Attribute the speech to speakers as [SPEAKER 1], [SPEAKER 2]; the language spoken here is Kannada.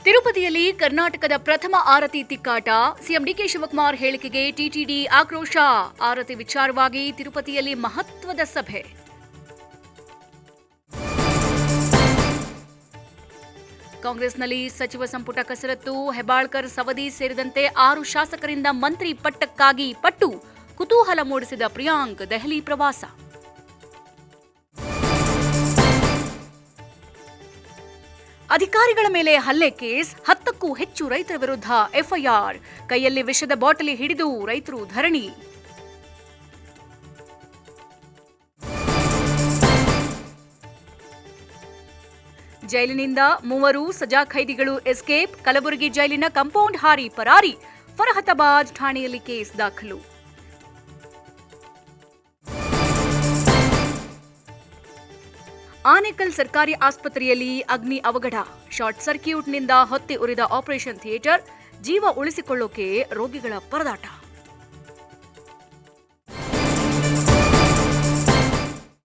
[SPEAKER 1] ತಿರುಪತಿಯಲ್ಲಿ ಕರ್ನಾಟಕದ ಪ್ರಥಮ ಆರತಿ ತಿಕ್ಕಾಟ. ಸಿಎಂ ಡಿಕೆ ಶಿವಕುಮಾರ್ ಹೇಳಿಕೆಗೆ ಟಿಟಿಡಿ ಆಕ್ರೋಶ. ಆರತಿ ವಿಚಾರವಾಗಿ ತಿರುಪತಿಯಲ್ಲಿ ಮಹತ್ವದ ಸಭೆ. ಕಾಂಗ್ರೆಸ್ನಲ್ಲಿ ಸಚಿವ ಸಂಪುಟ ಕಸರತ್ತು. ಹೆಬ್ಬಾಳ್ಕರ್, ಸವದಿ ಸೇರಿದಂತೆ 6 ಶಾಸಕರಿಂದ ಮಂತ್ರಿ ಪಟ್ಟಕ್ಕಾಗಿ ಪಟ್ಟು. ಕುತೂಹಲ ಮೂಡಿಸಿದ ಪ್ರಿಯಾಂಕ್ ದೆಹಲಿ ಪ್ರವಾಸ. ಅಧಿಕಾರಿಗಳ ಮೇಲೆ ಹಲ್ಲೆ ಕೇಸ್. 10ಕ್ಕೂ ಹೆಚ್ಚು ರೈತರ ವಿರುದ್ಧ ಎಫ್ಐಆರ್. ಕೈಯಲ್ಲಿ ವಿಷದ ಬಾಟಲಿ ಹಿಡಿದು ರೈತರು ಧರಣಿ. ಜೈಲಿನಿಂದ 3 ಸಜಾ ಖೈದಿಗಳು ಎಸ್ಕೇಪ್. ಕಲಬುರಗಿ ಜೈಲಿನ ಕಾಂಪೌಂಡ್ ಹಾರಿ ಪರಾರಿ. ಫರಹತಾಬಾದ್ ಠಾಣೆಯಲ್ಲಿ ಕೇಸ್ ದಾಖಲು. ಆನೇಕಲ್ ಸರ್ಕಾರಿ ಆಸ್ಪತ್ರೆಯಲ್ಲಿ ಅಗ್ನಿ ಅವಘಡ. ಶಾರ್ಟ್ ಸರ್ಕ್ಯೂಟ್ನಿಂದ ಹೊತ್ತಿ ಉರಿದ ಆಪರೇಷನ್ ಥಿಯೇಟರ್. ಜೀವ ಉಳಿಸಿಕೊಳ್ಳೋಕೆ ರೋಗಿಗಳ ಪರದಾಟ.